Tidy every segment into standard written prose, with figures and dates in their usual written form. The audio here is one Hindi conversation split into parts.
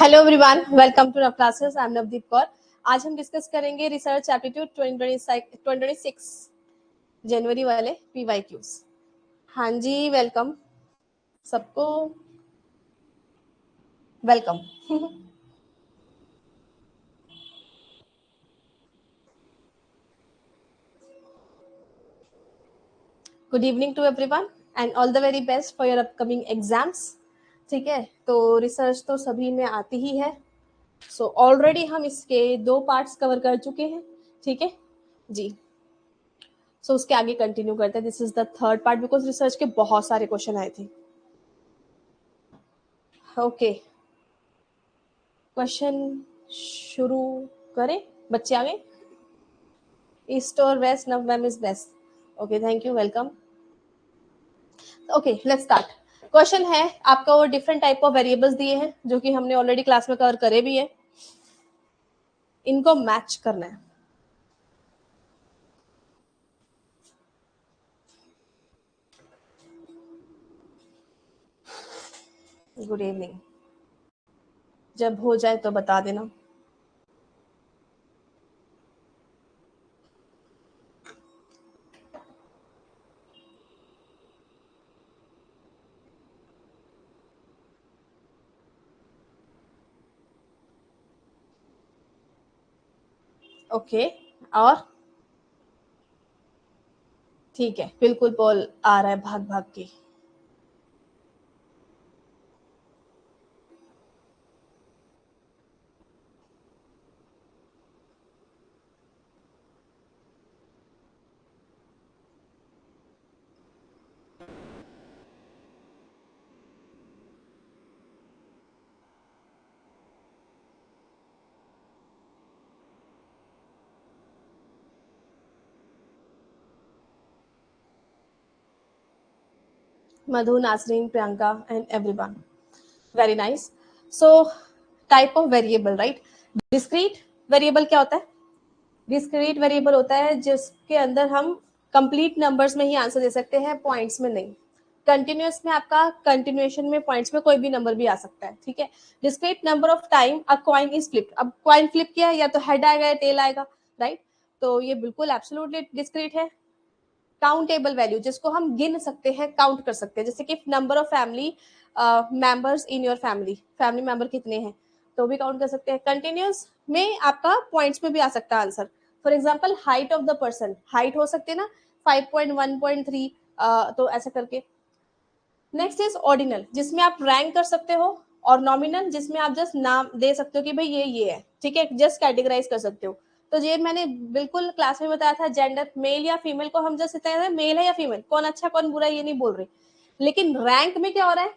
Hello everyone, welcome to our classes. I am Navdeep Kaur. आज हम डिस्कस करेंगे रिसर्च एप्टीट्यूड 2026 जनवरी वाले पीवाईक्यूज। हाँ जी, वेलकम सबको, welcome. Good evening to everyone and all the very best for your upcoming exams. ठीक है, तो रिसर्च तो सभी में आती ही है। सो ऑलरेडी हम इसके 2 पार्ट्स कवर कर चुके हैं। ठीक है जी, सो उसके आगे कंटिन्यू करते हैं। This is the third part because research के बहुत सारे क्वेश्चन आए थे। ओके, क्वेश्चन शुरू करें। बच्चे आ गए? ईस्ट और वेस्ट, नव ma'am is best. Okay, thank you, welcome. Okay, let's start. Question है आपका, वो डिफरेंट टाइप ऑफ वेरिएबल्स दिए हैं जो कि हमने ऑलरेडी क्लास में कवर करे भी है। इनको मैच करना है। गुड इवनिंग, जब हो जाए तो बता देना। ओके, और ठीक है, बिल्कुल बॉल आ रहा है भाग भाग के। Madhu, Nasreen, Priyanka and everyone, very nice. So type of variable, right? Discrete variable क्या होता है? डिस्क्रीट वेरिएबल होता है जिसके अंदर हम कंप्लीट नंबर्स में ही आंसर दे सकते हैं, पॉइंट्स में नहीं। कंटिन्यूअस में आपका कंटिन्यूएशन में पॉइंट्स में कोई भी नंबर भी आ सकता है। ठीक है, discrete number of time a coin is flipped. अब कॉइन फ्लिप किया है, या तो हेड आएगा या टेल आएगा, राइट? तो ये बिल्कुल एब्सोल्युटली डिस्क्रीट है। काउंटेबल वैल्यू, जिसको हम गिन सकते हैं, काउंट कर सकते हैं, जैसे कि number of family members in your family, family member कितने हैं तो भी काउंट कर सकते हैं। कंटिन्यूअस में आपका पॉइंट्स में भी आ सकता है answer. For example height of the person, height हो सकते हैं ना 5.1.3, तो ऐसा करके। नेक्स्ट इज ऑर्डिनल, जिसमें आप रैंक कर सकते हो, और नॉमिनल जिसमें आप जस्ट नाम दे सकते हो कि भाई ये है। ठीक है, जस्ट कैटेगराइज कर सकते हो। तो ये मैंने बिल्कुल क्लास में बताया था, जेंडर मेल या फीमेल को हम जस्ट इतना मेल है या फीमेल, कौन अच्छा कौन बुरा ये नहीं बोल रहे। लेकिन रैंक में क्या हो रहा है?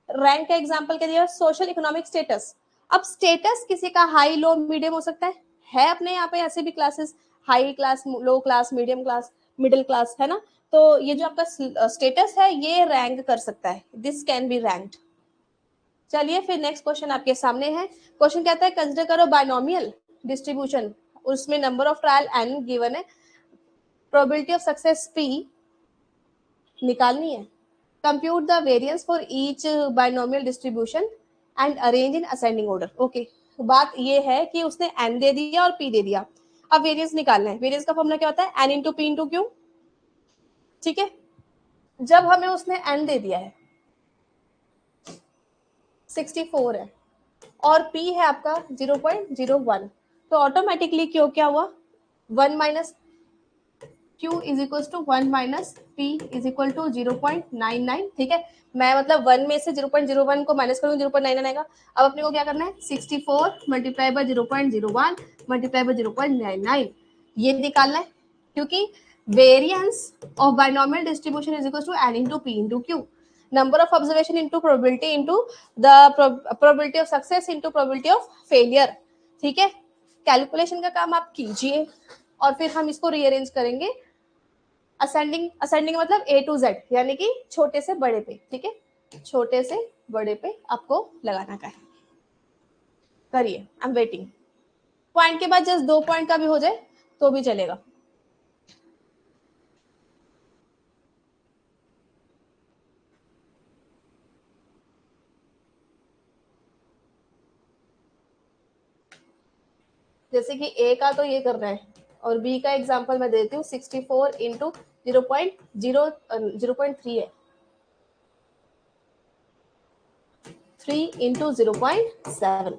रैंक का एग्जाम्पल क्या दिया? Social economic status. अब स्टेटस किसी का हाई लो मीडियम हो सकता है अपने यहाँ पे ऐसे भी classes, high class, low class, medium class, middle class, है ना? तो ये जो आपका स्टेटस है ये रैंक कर सकता है, दिस कैन बी रैंक्ड। चलिए फिर नेक्स्ट क्वेश्चन आपके सामने है। क्वेश्चन कहता है कंसिडर करो बाइनोमियल डिस्ट्रीब्यूशन, उसमें number of trial n given है, प्रोबेबिलिटी ऑफ सक्सेस पी निकालनी है। Compute the variance for each binomial distribution and arrange in ascending order. Okay, बात ये है कि उसने एन दे दिया और पी दे दिया, अब वेरिएंस निकालना है। वेरिएंस का फॉर्मूला क्या होता है? N into p into q. ठीक है, जब हमें उसने एन दे दिया है 64 है और P है आपका 0.01, तो ऑटोमेटिकली क्यों क्या हुआ? 1 minus Q is equal to 1 minus P is equal to 0.99। ठीक है, मैं मतलब 1 में से 0.01 को माइनस करूंगी, 0.99 आएगा। अब अपने को क्या करना है? 64 मल्टीप्लाई बाय 0.01 मल्टीप्लाई बाय 0.99 ये निकालना है, क्योंकि variance of binomial distribution is equal to n into p into q, number of observation into probability into the probability of success into probability of failure. ठीक है, कैलकुलेशन का काम आप कीजिए और फिर हम इसको रीअरेंज करेंगे असेंडिंग। असेंडिंग मतलब ए टू जेड, यानी कि छोटे से बड़े पे। ठीक है, छोटे से बड़े पे आपको लगाना का है। करिए, आई एम वेटिंग। पॉइंट के बाद जस्ट 2 पॉइंट का भी हो जाए तो भी चलेगा। जैसे कि ए का तो ये करना है और बी का एग्जांपल मैं देती हूँ 64 इंटू 0.3 है 3 into 0.7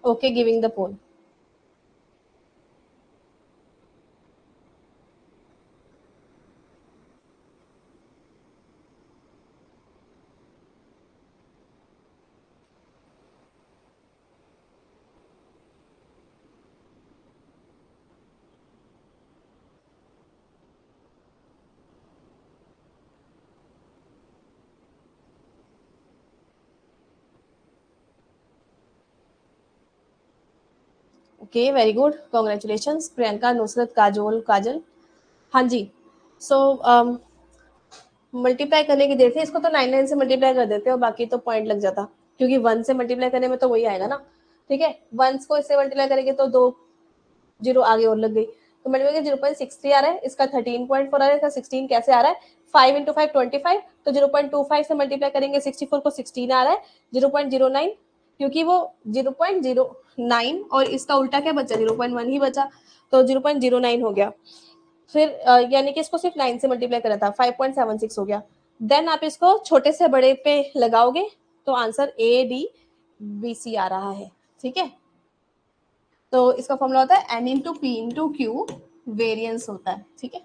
Okay, giving the poll. Okay, very good. Congratulations, Priyanka, Nusrat, Kajal. हाँ जी. So मल्टीप्लाई करने की देर थी, इसको तो 99 से मल्टीप्लाई कर देते हो, बाकी तो पॉइंट लग जाता, क्योंकि 1 से मल्टीप्लाई करने में तो वही आएगा ना. ठीक है, 1 को इससे मल्टीप्लाई करेंगे तो 2 जीरो आगे और लग गई, तो मल्टीप्लाई 0.63 आ रहा है, इसका 13.4 आ रहा है, इसका 16 कैसे आ रहा है, 5 इंटू 5 25, तो 0.25 से मल्टीप्लाई करेंगे 64 को 16 आ रहा है, 0.09, क्योंकि वो 0.09 और इसका उल्टा क्या बचा, 0.1 ही बचा, तो 0.09 हो गया. फिर यानी कि इसको सिर्फ 9 से मल्टीप्लाई करा था, 5.76 हो गया. देन आप इसको छोटे से बड़े पे लगाओगे तो आंसर ADBC आ रहा है. ठीक है, तो इसका फॉर्मूला होता है N into p into Q, variance होता है. ठीक है,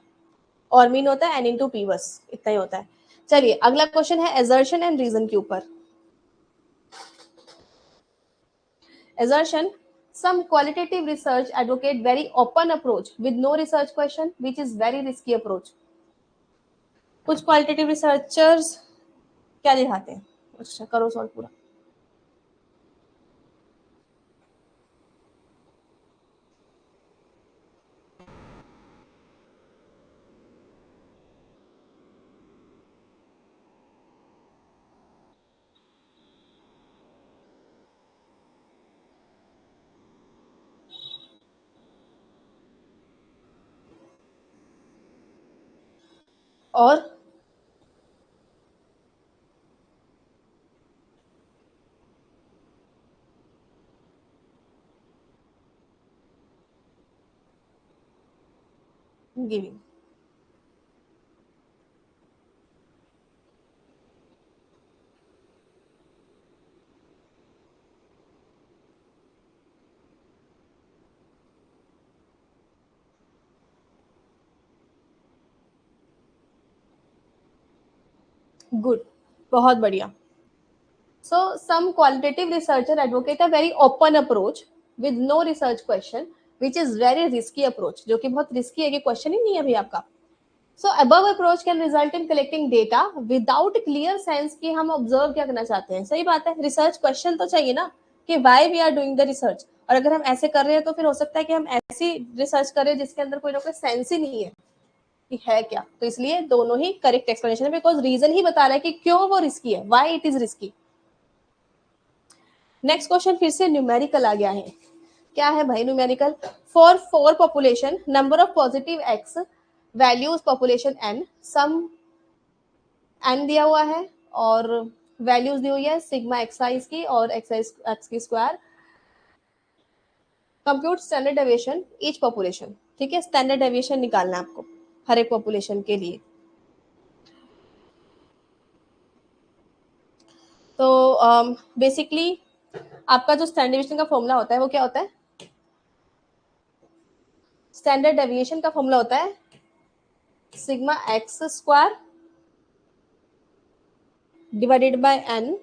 और मीन होता है N इंटू पी, बस इतना ही होता है. चलिए अगला क्वेश्चन है एजर्शन एंड रीजन के ऊपर. Assertion: some qualitative research advocate very open approach with no research question, which is very risky approach. कुछ क्वालिटेटिव रिसर्चर्स क्या दिखाते हैं. अच्छा करो सॉल्व पूरा. और गिविंग. गुड, बहुत बढ़िया. So some qualitative researcher advocate a very open approach with no research question, which is very risky approach, जो कि बहुत risky है कि question ही नहीं है अभी आपका. So above approach can result in collecting data without clear sense कि हम observe क्या करना चाहते हैं. सही बात है, research question तो चाहिए ना कि why we are doing the research, और अगर हम ऐसे कर रहे हैं तो फिर हो सकता है कि हम ऐसी रिसर्च करें जिसके अंदर कोई ना कोई सेंस ही नहीं है कि है क्या. तो इसलिए दोनों ही करेक्ट एक्सप्लेनेशन है, बिकॉज रीजन ही बता रहा है कि क्यों वो रिस्की है, why it is risky. Next question फिर से न्यूमेरिकल आ गया है. क्या है भाई numerical? For 4 population, number of positive x values population n, sum n दिया हुआ है और वैल्यूज दी हुई है सिग्मा एक्साइज की और एक्स की square. Compute standard deviation each population. ठीक है, स्टैंडर्ड डेविएशन निकालना है आपको हर एक पॉपुलेशन के लिए. तो बेसिकली आपका जो स्टैंडर्ड डेविएशन का फॉर्मूला होता है वो क्या होता है? स्टैंडर्ड डेविएशन का फॉर्मूला होता है sigma x square divided by n,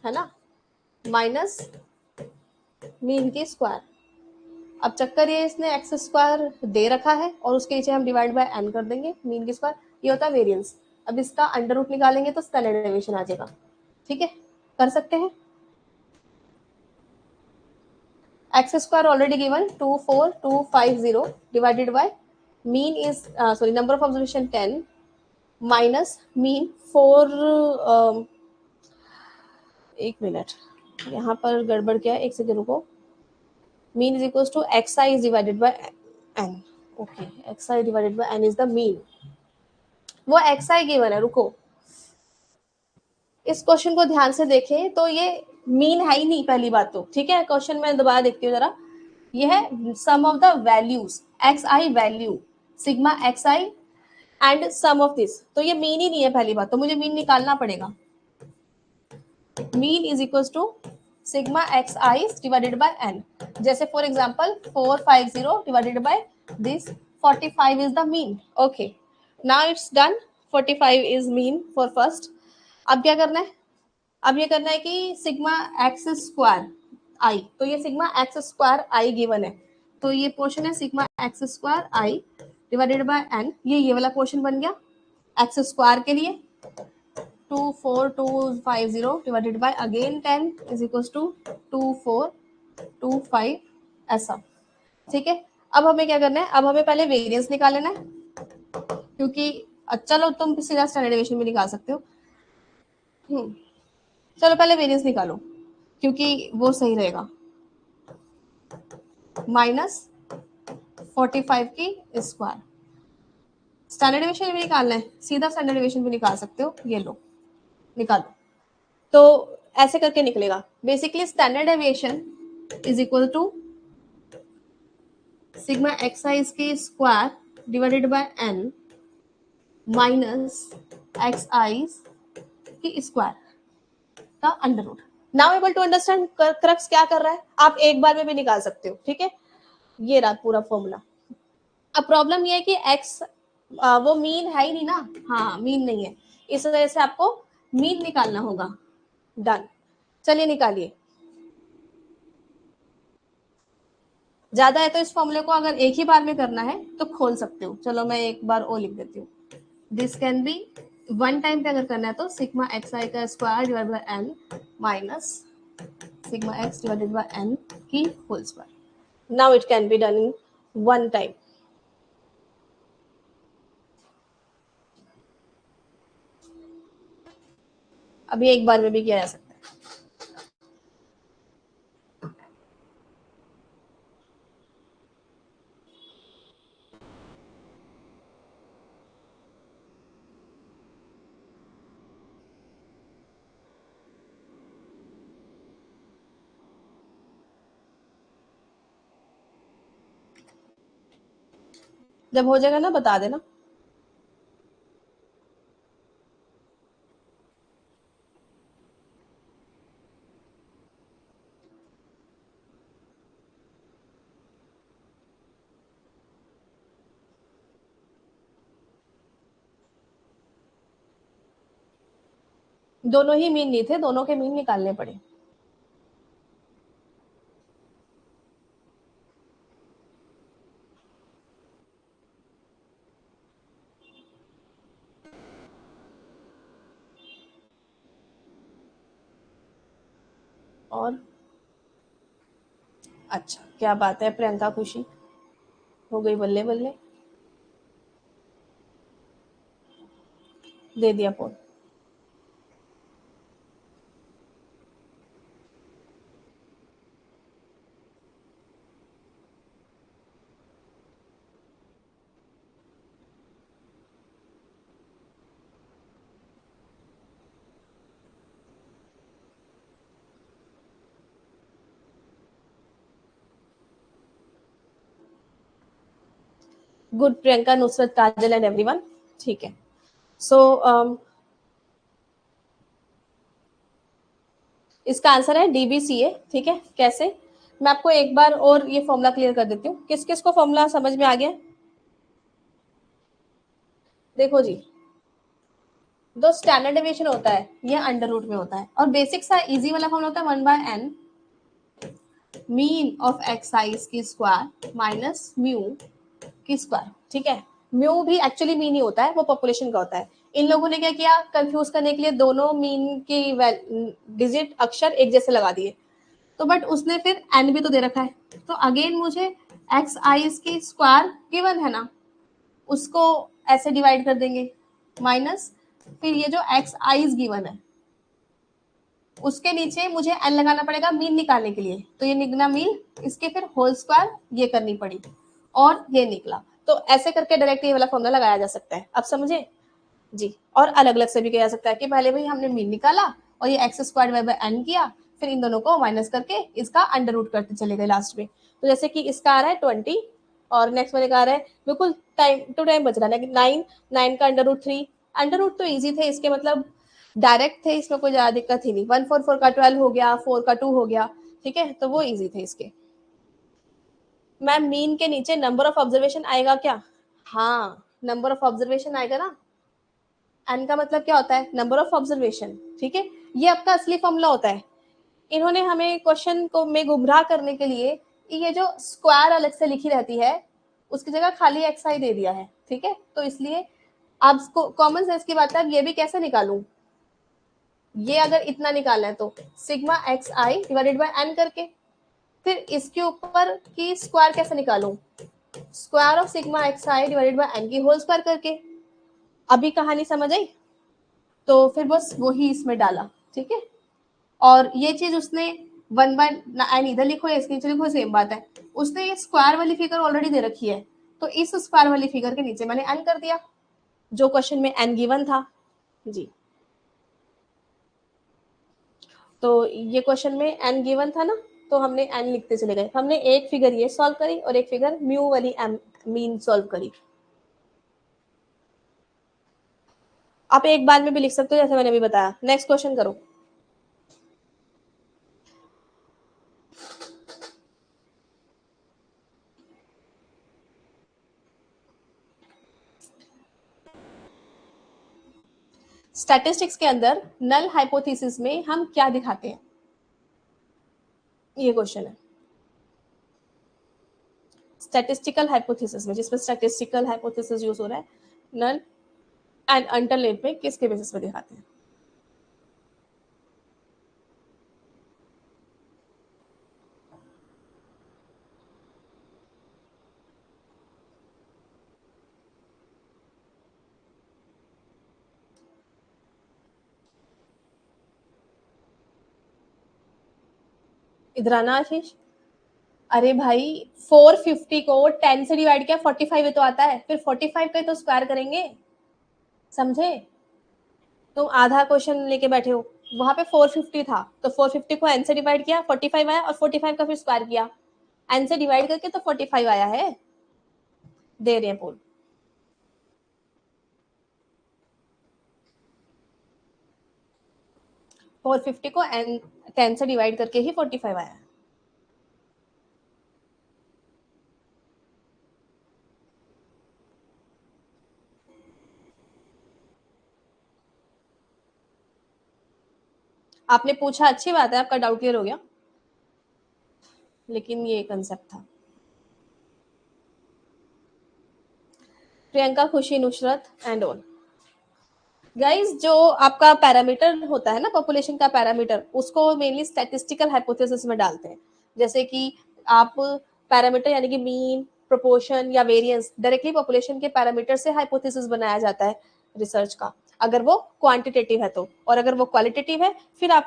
है ना, माइनस मीन की स्क्वायर। अब चक्कर ये इसने एक्स स्क्वायर दे रखा है और उसके नीचे हम डिवाइड बाय एन कर देंगे मीन की स्क्वायर, ये होता है वेरिएंस। अब इसका अंडर रूट निकालेंगे तो स्टैंडर्ड डेविएशन आ जाएगा। ठीक है, कर सकते हैं। X square already given 24250 divided bye mean is sorry number of observation 10 minus mean 4 एक मिनट यहाँ पर गड़बड़ क्या है, एक सेकंड रुको। Mean is equal to x i is divided by n. Okay, x I divided by n is the mean, वो एक्स आई गिवन है। रुको, इस क्वेश्चन को ध्यान से देखें तो ये मीन है ही नहीं पहली बात तो। ठीक है, क्वेश्चन में दोबारा देखती हूँ जरा। ये है sum of the values, X I value sigma x I and sum of this, तो ये मीन ही नहीं है पहली बात तो, मुझे मीन निकालना पड़ेगा। Mean is equal to sigma x I divided by N. जैसे for example 450 divided by this 45 is the mean. Okay, now it's done. 45 is mean for first. अब क्या करना है, अब ये करना है कि सिग्मा एक्स स्क्वायर आई, तो ये sigma x square i given है, तो ये पोर्शन है sigma x square i divided by n, ये वाला पोर्शन बन गया एक्स स्क्वायर के लिए। 24250 divided by again 10 is equal to 2425 ऐसा। ठीक है, अब हमें क्या करना है, अब हमें पहले वेरिएंस निकाल लेना है, क्योंकि चलो तुम सीधा स्टैंडर्ड डेविएशन भी निकाल सकते हो। चलो पहले वेरिएंस निकालो क्योंकि वो सही रहेगा। माइनस 45 की स्क्वायर, स्टैंडर्ड डेविएशन भी निकालना है, सीधा स्टैंडर्ड डेविएशन भी निकाल सकते हो, ये लो निकालो। तो ऐसे करके निकलेगा basically standard deviation is equal to sigma x I की square divided by N minus X I की स्क्वायर का under root. Now able to understand crux क्या कर रहा है, आप एक बार में भी निकाल सकते हो। ठीक है, ये रहा पूरा फॉर्मूला। अब प्रॉब्लम ये है कि एक्स वो मीन है ही नहीं ना, हाँ मीन नहीं है, इस वजह से आपको मीन निकालना होगा। डन, चलिए निकालिए। ज्यादा है तो इस फॉर्मूले को अगर एक ही बार में करना है तो खोल सकते हो। चलो मैं एक बार और लिख देती हूँ। This can be one time पे अगर करना है तो सिग्मा एक्स आई का square divide by N minus sigma X divided by N की whole square. Now it can be done in one time. अभी एक बार में भी किया जा सकता है। जब हो जाएगा ना बता देना। दोनों ही मीन नहीं थे, दोनों के मीन निकालने पड़े। और अच्छा, क्या बात है प्रियंका, खुशी हो गई, बल्ले बल्ले, दे दिया phone. Good Priyanka, Nusrat, Kajal and everyone. ठीक है, सो इसका आंसर है डीबीसीए। ठीक है, कैसे? मैं आपको एक बार और ये फॉर्मूला क्लियर कर देती हूँ। किस किस को फॉर्मूला समझ में आ गया? देखो जी, जो स्टैंडर्ड डेविएशन होता है ये अंडर रूट में होता है, और बेसिक सा इजी वाला फॉर्मूला होता है 1/n mean of x I की स्क्वायर माइनस म्यू की स्क्वायर। ठीक है, म्यू भी एक्चुअली मीन ही होता है, वो पॉपुलेशन का होता है। इन लोगों ने क्या किया, कंफ्यूज करने के लिए दोनों मीन की डिजिट अक्षर एक जैसे लगा दिए, तो बट उसने फिर एन भी तो दे रखा है, तो अगेन मुझे एक्स आई की स्क्वायर गिवन है ना, उसको ऐसे डिवाइड कर देंगे माइनस फिर ये जो एक्स आई गिवन है उसके नीचे मुझे एन लगाना पड़ेगा मीन निकालने के लिए, तो ये निकला मीन, इसके फिर होल स्क्वायर ये करनी पड़ी और ये निकला। तो ऐसे करके डायरेक्ट ये वाला फॉर्मूला लगाया जा सकता है, अब समझे जी। और अलग अलग से भी किया जा सकता है कि पहले भाई हमने मीन निकाला और ये एक्स स्क्वायर बाय एन किया, फिर इन दोनों को माइनस करके इसका अंडर रूट करते चले गए लास्ट में। तो जैसे कि इसका आ रहा है 20 और नेक्स्ट वाले का आ रहा है बिल्कुल टाइम टू टाइम बच रहा है 9, 9 का अंडर रूट 3। अंडर रूट तो ईजी थे इसके, मतलब डायरेक्ट थे, इसमें कोई ज्यादा दिक्कत थी नहीं। 1/4 का 12 हो गया, 4 का 2 हो गया, ठीक है, तो वो ईजी थे इसके। मैम मीन के नीचे नंबर ऑफ ऑब्जर्वेशन आएगा क्या? हाँ, नंबर ऑफ ऑब्जर्वेशन आएगा ना। एन का मतलब क्या होता है, नंबर ऑफ ऑब्जर्वेशन, ठीक है, ये आपका असली फॉर्मूला होता है। इन्होंने हमें क्वेश्चन को में गुमराह करने के लिए ये जो स्क्वायर अलग से लिखी रहती है उसकी जगह खाली एक्स आई दे दिया है, ठीक है, तो इसलिए आप कॉमन सेंस की बात है, अब ये भी कैसे निकालूं, ये अगर इतना निकालना है तो sigma x I divided by n करके, फिर इसके ऊपर की स्क्वायर कैसे निकालूं, square of sigma x I divided by N की होल स्क्वायर करके। अभी कहानी समझ आई? तो फिर बस वही इसमें डाला, ठीक है। और ये चीज उसने 1/n इधर लिखो या इसके नीचे लिखो, सेम बात है। उसने ये स्क्वायर वाली फिगर ऑलरेडी दे रखी है, तो इस स्क्वायर वाली फिगर के नीचे मैंने n कर दिया, जो क्वेश्चन में n गिवन था जी। तो ये क्वेश्चन में n गिवन था ना, तो हमने n लिखते चले गए। हमने एक फिगर ये सॉल्व करी और एक फिगर म्यू वाली मीन सॉल्व करी। आप एक बार में भी लिख सकते हो जैसे मैंने अभी बताया। नेक्स्ट क्वेश्चन करो। स्टैटिस्टिक्स के अंदर नल हाइपोथेसिस में हम क्या दिखाते हैं, ये क्वेश्चन है। स्टैटिस्टिकल हाइपोथेसिस में, जिसमें स्टैटिस्टिकल हाइपोथेसिस यूज हो रहा है, नल एंड अल्टरनेट में किसके बेसिस पे दिखाते हैं? इधर आना आशीष। अरे भाई 450 को 10 से डिवाइड किया 45 ही तो आता है, फिर 45 का ही तो स्क्वायर करेंगे, समझे? तुम आधा क्वेश्चन लेके बैठे हो, वहां पे 450 था तो 450 को n से डिवाइड किया 45 आया, और 45 का फिर स्क्वायर किया, n से डिवाइड करके तो 45 आया है। दे रहे हैं पोल। 450 को n 10 से डिवाइड करके ही 45 आया है। आपने पूछा, अच्छी बात है, आपका डाउट क्लियर हो गया, लेकिन ये कंसेप्ट था। प्रियंका, खुशी, नुसरत एंड ऑल गाइस, जो आपका पैरामीटर होता है ना, पॉपुलेशन का पैरामीटर, उसको मेनली स्टैटिस्टिकल हाइपोथेसिस में डालते हैं। जैसे कि आप पैरामीटर यानी कि मीन, प्रोपोर्शन या वेरिएंस डायरेक्टली पॉपुलेशन के पैरामीटर से हाइपोथेसिस बनाया जाता है रिसर्च का, अगर वो क्वांटिटेटिव है तो। और अगर वो क्वालिटेटिव है फिर आप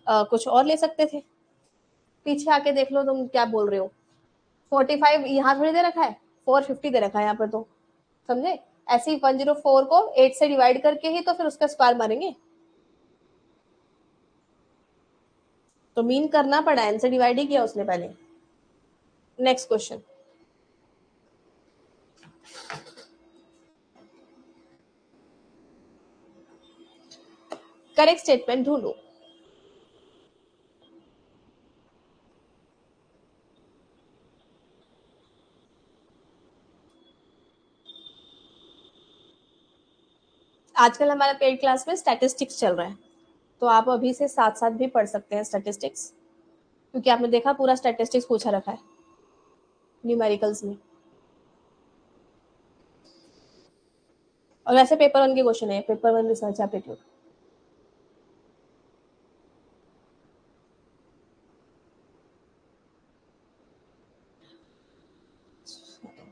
कुछ और ले सकते थे। पीछे आके देख लो तुम क्या बोल रहे हो। 45 यहाँ थोड़ी दे रखा है, 450 दे रखा है यहाँ पर, तो समझे? ऐसे ही 104 को 8 से डिवाइड करके ही तो फिर उसका स्क्वायर मारेंगे, तो मीन करना पड़ा, एन से डिवाइड ही किया उसने पहले। Next question. करेक्ट स्टेटमेंट ढूंढो। आजकल हमारा पेड क्लास में स्टैटिस्टिक्स चल रहा है, तो आप अभी से साथ साथ भी पढ़ सकते हैं स्टैटिस्टिक्स, क्योंकि आपने देखा पूरा स्टैटिस्टिक्स पूछा रखा है न्यूमेरिकल्स में। और वैसे पेपर 1 के क्वेश्चन है, पेपर 1 रिसर्च एप्टीट्यूड।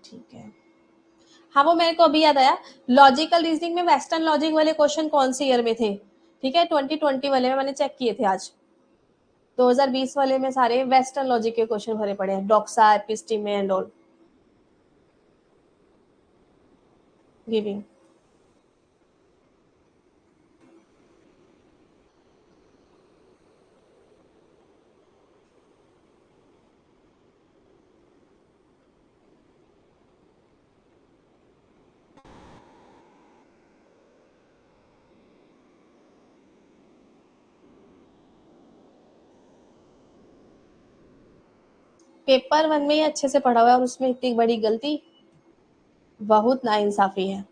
ठीक है, हाँ वो मेरे को अभी याद आया, लॉजिकल रीजनिंग में वेस्टर्न लॉजिक वाले क्वेश्चन कौन से ईयर में थे? ठीक है, 2020 वाले में मैंने चेक किए थे आज। 2020 वाले में सारे वेस्टर्न लॉजिक के क्वेश्चन भरे पड़े हैं, डॉक्सा, एपिस्टीमे एंड ऑल गिविंग। पेपर 1 में ही अच्छे से पढ़ा हुआ है और उसमें इतनी बड़ी गलती, बहुत नाइंसाफी है।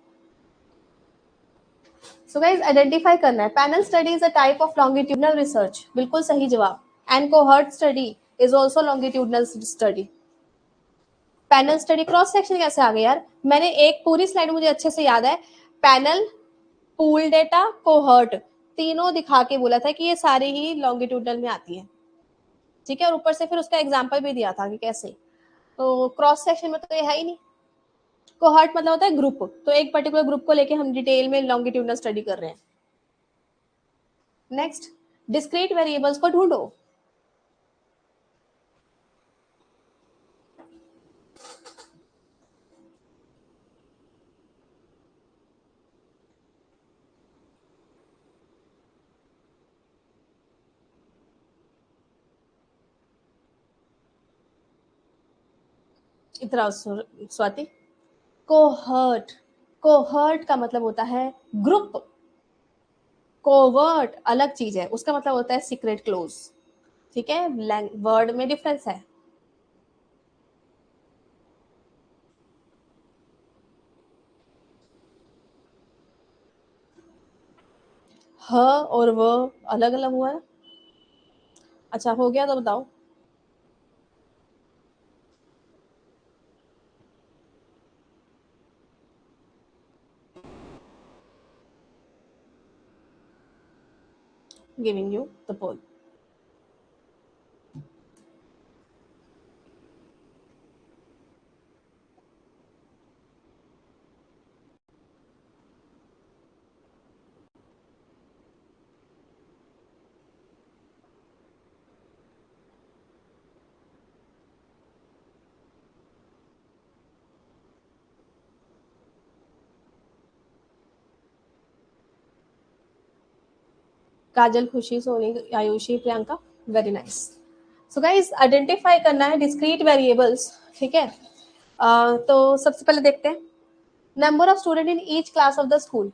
सो गाइस आइडेंटिफाई करना है, panel study is a type of longitudinal research, बिल्कुल सही जवाब। And cohort study is also longitudinal study. Panel study, cross section कैसे आ गया यार? मैंने एक पूरी स्लाइड मुझे अच्छे से याद है, पैनल, पूल डेटा, कोहर्ट, तीनों दिखा के बोला था कि ये सारी ही लॉन्गिट्यूडनल में आती है। ठीक है, और ऊपर से फिर उसका एग्जाम्पल भी दिया था कि कैसे। तो क्रॉस सेक्शन में तो ये है ही नहीं। कोहर्ट मतलब होता है ग्रुप, तो एक पर्टिकुलर ग्रुप को लेके हम डिटेल में लॉन्गिट्यूडनल स्टडी कर रहे हैं। नेक्स्ट, डिस्क्रीट वेरिएबल्स को ढूंढो। इतना स्वाति, कोहर्ट, कोहर्ट का मतलब होता है ग्रुप, कोवर्ट अलग चीज है, उसका मतलब होता है सीक्रेट क्लोज। ठीक है, वर्ड में डिफरेंस है। ह और वो अलग अलग हुआ है। अच्छा हो गया तो बताओ। Giving you the poll. Kajal, Khushi, Soni, Ayushi, Priyanka, very nice. So guys identify करना है डिस्क्रीट वेरिएबल्स। ठीक है, तो सबसे पहले देखते हैं number of student in each class of the school.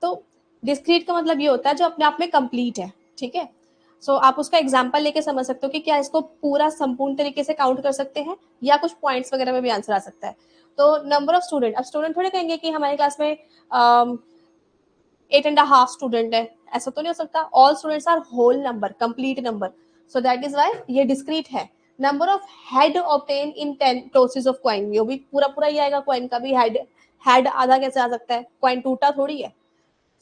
तो डिस्क्रीट का मतलब ये होता है जो अपने आप में कंप्लीट है। ठीक है, सो आप उसका एग्जाम्पल लेके समझ सकते हो कि क्या इसको पूरा संपूर्ण तरीके से काउंट कर सकते हैं या कुछ पॉइंट्स वगैरह में भी आंसर आ सकता है। तो नंबर ऑफ स्टूडेंट, अब स्टूडेंट थोड़े कहेंगे कि हमारी क्लास में 8.5 स्टूडेंट है, ऐसा तो नहीं हो सकता। All students are whole number, complete number, so that is why ये डिस्क्रीट है। Number of head obtain in 10 tosses of coin, ये भी पूरा पूरा ही आएगा, कॉइन का भी हेड, हेड आधा कैसे आ सकता है, कॉइन टूटा थोड़ी है।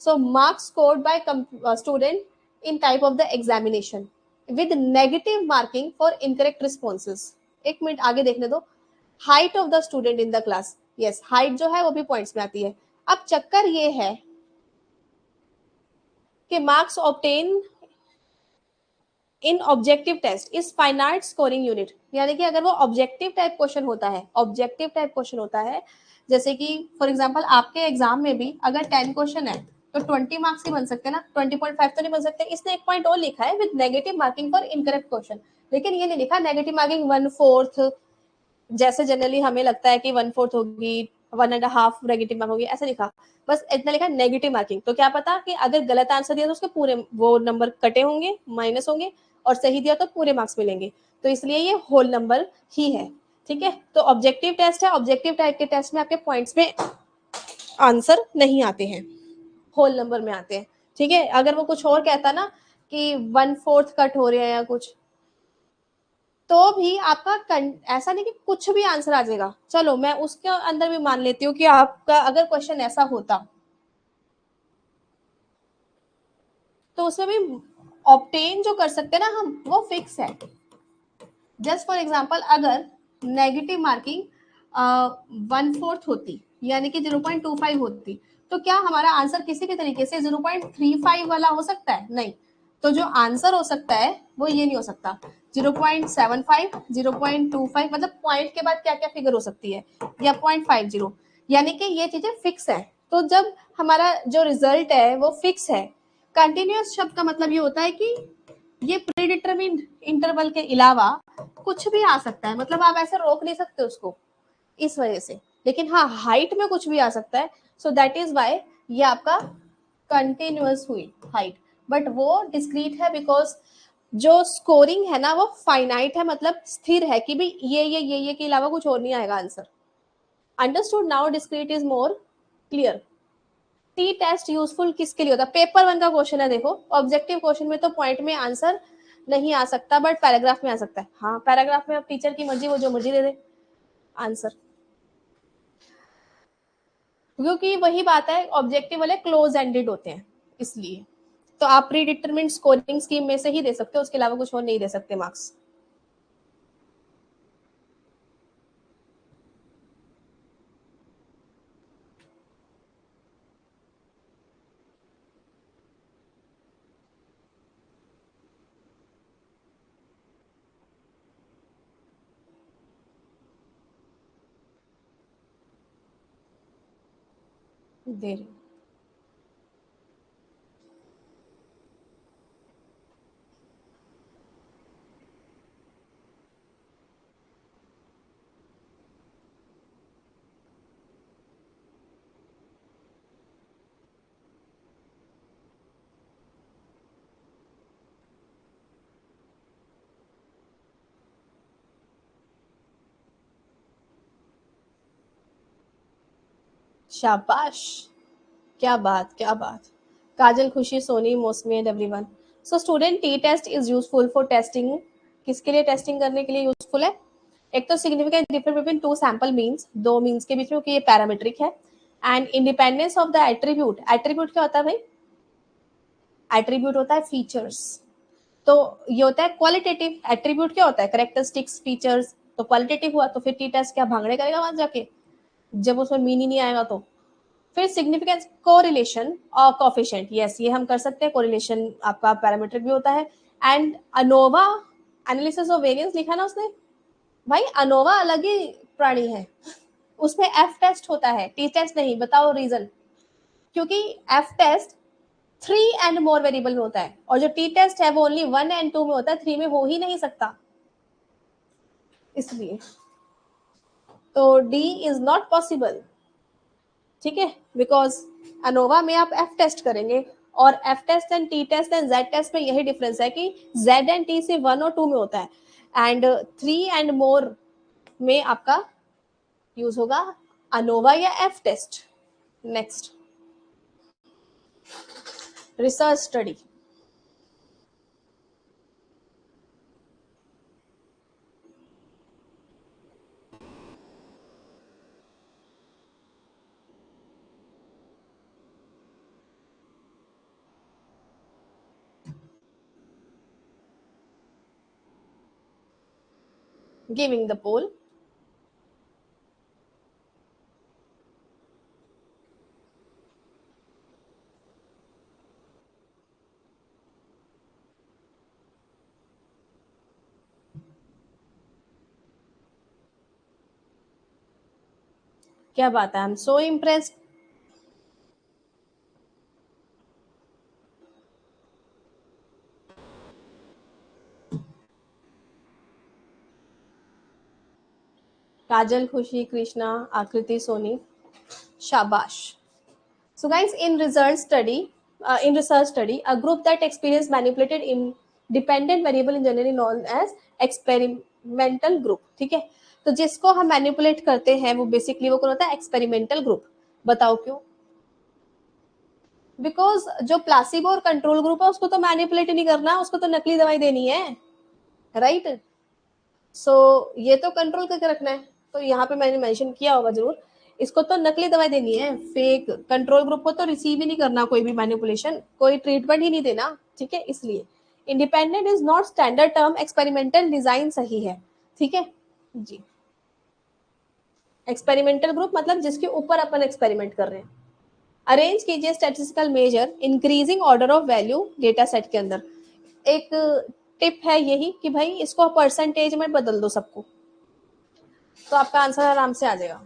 So marks scored by student in type of the examination with negative marking for incorrect responses. एक मिनट आगे देखने दो। Height of the student in the class. Yes, height जो है वो भी पॉइंट्स में आती है। अब चक्कर ये है कि marks obtain in objective test is finite scoring unit, यानी कि अगर वो ऑब्जेक्टिव टाइप क्वेश्चन होता है, ऑब्जेक्टिव टाइप क्वेश्चन होता है, जैसे कि फॉर एग्जांपल आपके एग्जाम में भी अगर 10 क्वेश्चन है तो 20 मार्क्स ही बन सकते हैं ना, 20.5 तो नहीं बन सकते। इसने एक पॉइंट और लिखा है with negative marking for incorrect question, लेकिन ये नहीं लिखा नेगेटिव मार्किंग 1/4, जैसे जनरली हमें लगता है कि 1/4 होगी, 1.5 नेगेटिव मार्क होगी, ऐसा लिखा। बस इतना लिखा नेगेटिव मार्किंग, तो क्या पता कि अगर गलत आंसर दिया तो उसके पूरे वो नंबर कटे होंगे, माइनस होंगे, और सही दिया तो पूरे मार्क्स मिलेंगे। तो इसलिए ये होल नंबर ही है। ठीक है, तो ऑब्जेक्टिव टेस्ट है, ऑब्जेक्टिव टाइप के टेस्ट में आपके पॉइंट्स में आंसर नहीं आते हैं। होल नंबर में आते हैं, ठीक है। अगर वो कुछ और कहता ना कि 1/4 कट हो रहे हैं या कुछ, तो भी आपका ऐसा नहीं कि कुछ भी आंसर आ जाएगा। चलो मैं उसके अंदर भी मान लेती हूँ कि आपका अगर क्वेश्चन ऐसा होता तो उसमें भी ऑब्टेन जो कर सकते हैं ना हम, वो फिक्स है। जस्ट फॉर एग्जाम्पल, अगर नेगेटिव मार्किंग 1/4 होती यानी कि 0.25 होती, तो क्या हमारा आंसर किसी भी तरीके से 0.35 वाला हो सकता है? नहीं। तो जो आंसर हो सकता है वो ये नहीं हो सकता 0.75, 0.25, मतलब पॉइंट के बाद क्या क्या फिगर हो सकती है, या 0.50, यानी कि ये चीजें फिक्स है। तो जब हमारा जो रिजल्ट है वो फिक्स है, कंटिन्यूअस शब्द का मतलब ये होता है कि ये प्रीडिटरमिन्ड इंटरवल के अलावा कुछ भी आ सकता है, मतलब आप ऐसे रोक नहीं सकते उसको इस वजह से। लेकिन हाँ, हाइट में कुछ भी आ सकता है, सो दैट इज वाई ये आपका कंटिन्यूअस हुई हाइट, बट वो डिस्क्रीट है बिकॉज जो स्कोरिंग है ना वो फाइनाइट है, मतलब स्थिर है कि भाई ये के अलावा कुछ और नहीं आएगा answer. Understood? Now discrete is more clear. T test useful किसके लिए होता है? पेपर 1 का क्वेश्चन है, देखो ऑब्जेक्टिव क्वेश्चन में तो पॉइंट में आंसर नहीं आ सकता, बट पैराग्राफ में आ सकता है। हाँ, पैराग्राफ में अब टीचर की मर्जी, वो जो मर्जी दे दे आंसर, क्योंकि वही बात है, ऑब्जेक्टिव वाले क्लोज एंडेड होते हैं इसलिए। तो आप प्री डिटरमिन्ड स्कोरिंग स्कीम में से ही दे सकते हो, उसके अलावा कुछ और नहीं दे सकते मार्क्स। दे रही। शाबाश, क्या बात, क्या बात। काजल, Khushi, Soni, Mausami and everyone. So student, T test is useful for testing. किसके लिए टेस्टिंग करने के लिए यूजफुल है? एक तो significant difference between two sample means, दो मीन्स के बीच में, कि ये पैरामीट्रिक है। And independence of the attribute. Attribute क्या होता है भाई? एट्रीब्यूट होता है फीचर्स। तो ये होता है क्वालिटेटिव। एट्रीब्यूट क्या होता है? Characteristics, features. तो क्वालिटेटिव हुआ तो फिर टी टेस्ट क्या भांगड़े करेगा वहां जाके, जब उसमें मीन ही नहीं आएगा तो। फिर सिग्निफिकेंस, कोरिलेशन और कोफिशिएंट। यस, ये हम कर सकते हैं। कोरिलेशन आपका पैरामीट्रिक भी होता है। And ANOVA, analysis of variance लिखा ना उसने, भाई अनोवा अलग ही प्राणी है, उसमें एफ टेस्ट होता है, टी टेस्ट नहीं। बताओ रीजन? क्योंकि F test 3 and more variable में होता है, और जो टी टेस्ट है वो ओनली 1 and 2 में होता है, 3 में हो ही नहीं सकता, इसलिए। तो डी इज नॉट पॉसिबल, ठीक है, बिकॉज अनोवा में आप एफ टेस्ट करेंगे, और F test and T test and Z test में यही डिफरेंस है कि जेड एंड टी सिर्फ 1 और 2 में होता है, एंड 3 and more में आपका यूज होगा अनोवा या F test. Next, research study. Giving the poll. क्या बात है, आई एम सो इम्प्रेस्ड। काजल, खुशी, कृष्णा, आकृति, सोनी, शाबाश। So guys, in research study, a group that experienced manipulated independent variable in generally known as experimental group, ठीक है। तो जिसको हम मैनिपुलेट करते हैं वो बेसिकली वो कौन होता है? Experimental group. बताओ क्यों? बिकॉज जो प्लासिबो और कंट्रोल ग्रुप है उसको तो मैनिपुलेट नहीं करना, उसको तो नकली दवाई देनी है, राइट। सो ये तो कंट्रोल करके रखना है, तो यहाँ पे मैंने मेंशन किया होगा जरूर, इसको तो नकली दवाई देनी है, फेक। कंट्रोल ग्रुप को तो रिसीव ही नहीं करना कोई भी मैनिपुलेशन, कोई ट्रीटमेंट ही नहीं देना, ठीक है। इसलिए independent is not standard term, experimental design सही है, ठीक है जी। एक्सपेरिमेंटल ग्रुप मतलब जिसके ऊपर अपन एक्सपेरिमेंट कर रहे हैं। अरेंज कीजिए statistical measure increasing order of value data set के अंदर। एक टिप है यही कि भाई इसको परसेंटेज में बदल दो सबको, तो आपका आंसर आराम से आ जाएगा।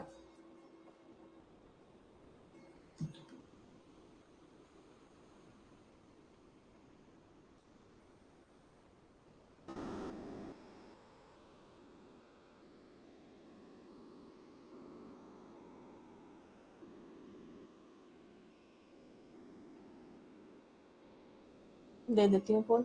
दे देती हूँ फोन।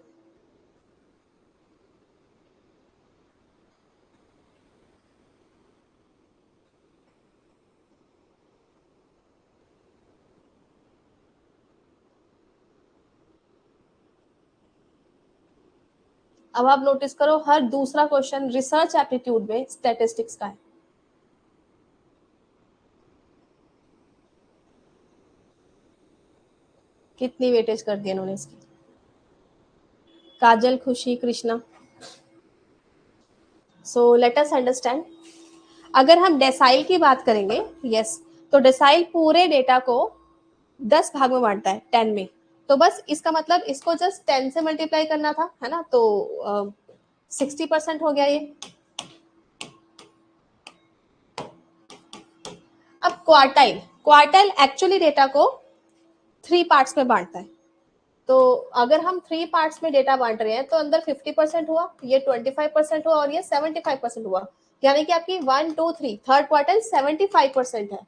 अब आप नोटिस करो हर दूसरा क्वेश्चन रिसर्च एप्टीट्यूड में स्टैटिस्टिक्स का है। कितनी वेटेज कर दी इन्होंने इसकी। काजल, Khushi, Krishna. So let us understand, अगर हम डेसाइल की बात करेंगे, यस, तो डेसाइल पूरे डेटा को 10 भाग में बांटता है, 10 में। तो बस इसका मतलब इसको जस्ट 10 से मल्टीप्लाई करना था, है ना, तो 60% हो गया ये। अब क्वार्टाइल, क्वार्टाइल एक्चुअली डेटा को 3 पार्ट्स में बांटता है। तो अगर हम 3 पार्ट्स में डेटा बांट रहे हैं तो अंदर 50% हुआ, ये 25% हुआ और ये 75% हुआ। यानी कि आपकी 1 2 3 थर्ड क्वार्टाइल 75% है।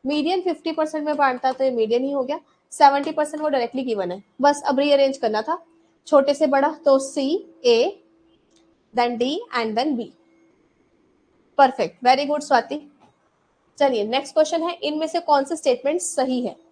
मीडियन 50% में बांटता तो ये मीडियन ही हो गया, 70% वो डायरेक्टली गिवन है, बस अब रीअरेंज करना था छोटे से बड़ा, तो C, A, then D and then B. Perfect, very good Swati. चलिए नेक्स्ट क्वेश्चन है, इनमें से कौन से स्टेटमेंट सही है।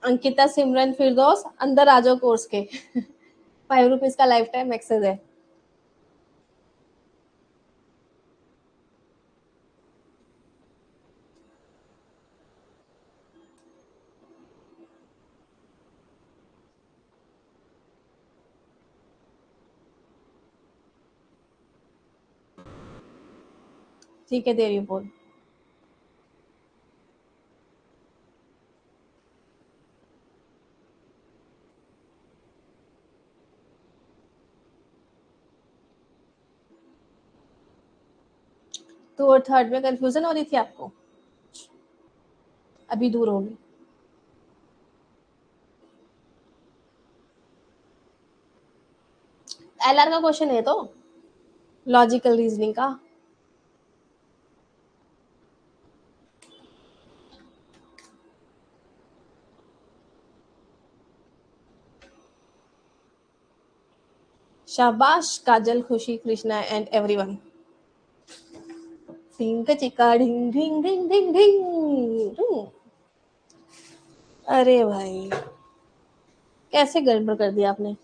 अंकिता, सिमरन, फिरदौस, अंदर आ जाओ कोर्स के। ₹5 का लाइफ टाइम एक्सेस है। ठीक है, दे रही हूँ बोल। तो और थर्ड में कंफ्यूजन हो रही थी आपको, अभी दूर होगी। LR का क्वेश्चन है तो लॉजिकल रीजनिंग का। शाबाश काजल, खुशी, कृष्णा एंड एवरीवन। टिंग चिका ढिंग ढिंग ढिंग ढिंग ढिंग। अरे भाई कैसे गड़बड़ कर दिया आपने।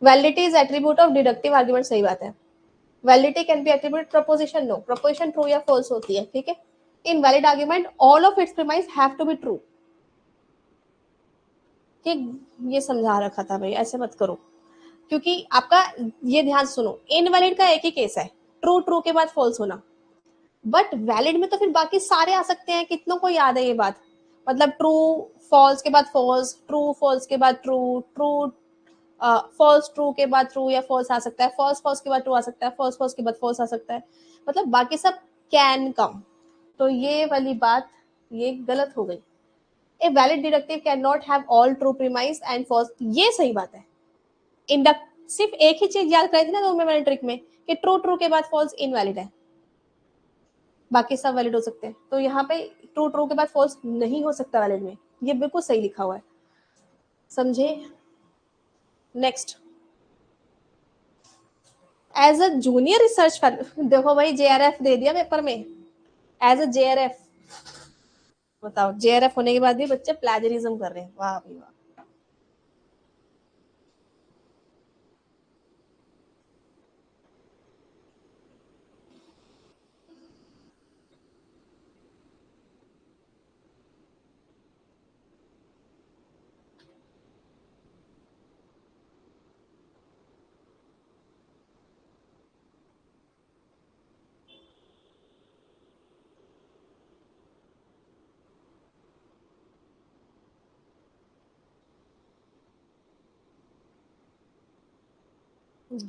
Validity is attribute of deductive argument, सही बात है। Validity can be attribute, proposition no, proposition true या फॉल्स होती है, ठीक है। In valid argument all of its premise have to be true. कि ये समझा रखा था भाई, ऐसे मत करो, क्योंकि आपका, ये ध्यान सुनो, इनवैलिड का एक ही केस है, ट्रू ट्रू के बाद फॉल्स होना, बट वैलिड में तो फिर बाकी सारे आ सकते हैं। कितनों को याद है ये बात, मतलब ट्रू फॉल्स के बाद फॉल्स, ट्रू फॉल्स के बाद ट्रू, ट्रू फॉल्स ट्रू के बाद ट्रू या फॉल्स आ सकता है, फॉल्स फॉल्स के बाद ट्रू आ सकता है, फॉल्स फॉल्स के बाद फॉल्स आ सकता है। मतलब बाकी सब कैन कम, तो ये वाली बात ये गलत हो गई। A valid deductive can not have all true premise and false, ये सही बात है। इंडक्ट सिर्फ एक ही चीज याद कराई थी ना, तो मैंने ट्रिक में कि ट्रू ट्रू के बाद फॉल्स इनवैलिड है, बाकी सब वैलिड हो सकते हैं। तो यहाँ पे ट्रू ट्रू के बाद फॉल्स नहीं हो सकता वैलिड में, ये बिल्कुल सही लिखा हुआ है, समझे। Next, as a junior research fellow, देखो भाई जेआरएफ दे दिया पेपर में, एज अ जेआरएफ। बताओ, जेआरएफ होने के बाद भी बच्चे प्लेजरिज्म कर रहे हैं, वाह भाई वाह।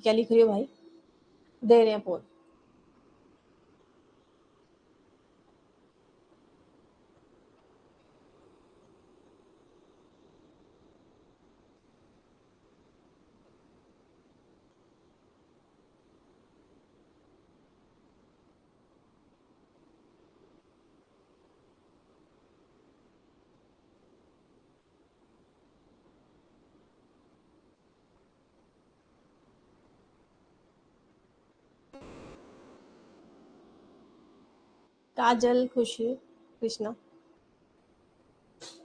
क्या लिख रही हो भाई, दे रहे हैं पोल। Kajal, Khushi, Krishna,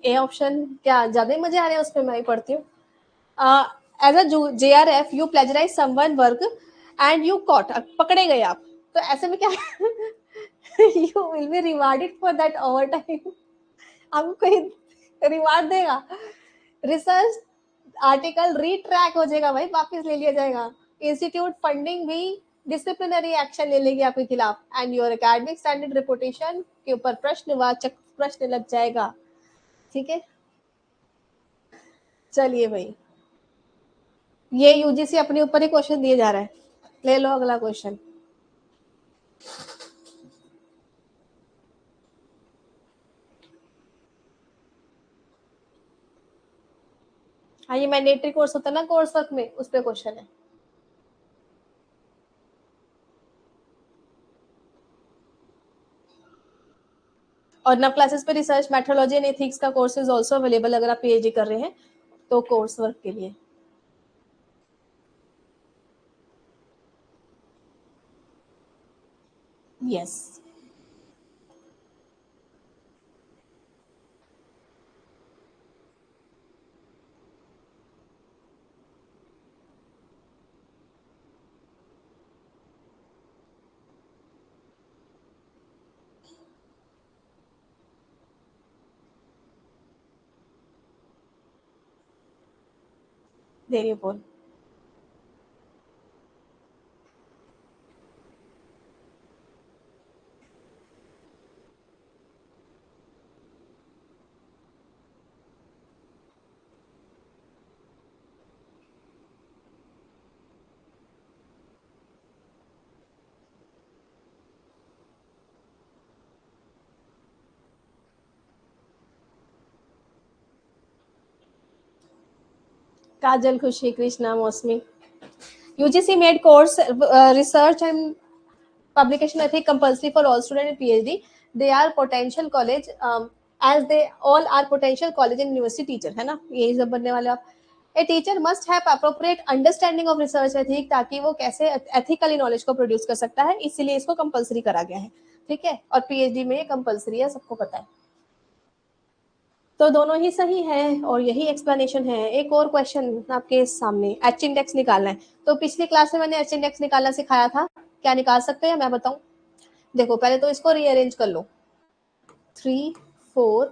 A option. क्या ज्यादा ही मजे आ रहे हैं उसमें, मैं ही पढ़ती हूँ। As a JRF you plagiarize someone work and you caught, पकड़े गए आप, तो ऐसे में क्या you will be rewarded for that over time, आपको कोई रिवार्ड देगा। रिसर्च आर्टिकल रीट्रैक हो जाएगा भाई, वापस ले लिया जाएगा। इंस्टीट्यूट फंडिंग भी डिसिप्लिनरी एक्शन ले लेगी आपके खिलाफ, एंड योर एकेडमिक स्टैंडर्ड रिपोर्टेशन के ऊपर प्रश्नवाचक प्रश्न लग जाएगा। ठीक है, चलिए भाई, ये यूजीसी अपने ऊपर ही क्वेश्चन दिए जा रहा है, ले लो अगला क्वेश्चन। हाँ, ये मैंडेटरी कोर्स होता है ना कोर्स वर्क में, उस पे क्वेश्चन है। और नव क्लासेस पे रिसर्च मेथोडोलॉजी एंड एथिक्स का कोर्स इज ऑल्सो अवेलेबल, अगर आप पीएचडी कर रहे हैं तो कोर्स वर्क के लिए। यस, दे रही हूँ बोल। काजल, खुशी, कृष्णा, मौसमी। UGC made course research and publication ethic compulsory for all students in PhD. They are potential college, as they all are potential college and university teacher, है ना, यही सब बनने वाले आप। A teacher must have appropriate understanding of research ethic, ताकि वो कैसे एथिकली नॉलेज को प्रोड्यूस कर सकता है, इसीलिए इसको कंपलसरी करा गया है। ठीक है, और पीएचडी में ये कंपलसरी है, सबको पता है। तो दोनों ही सही है और यही एक्सप्लेनेशन है। एक और क्वेश्चन आपके सामने, एच इंडेक्स निकालना है। तो पिछली क्लास में मैंने एच इंडेक्स निकालना सिखाया था, क्या निकाल सकते हैं मैं बताऊं। देखो, पहले तो इसको रीअरेंज कर लो, 3 4,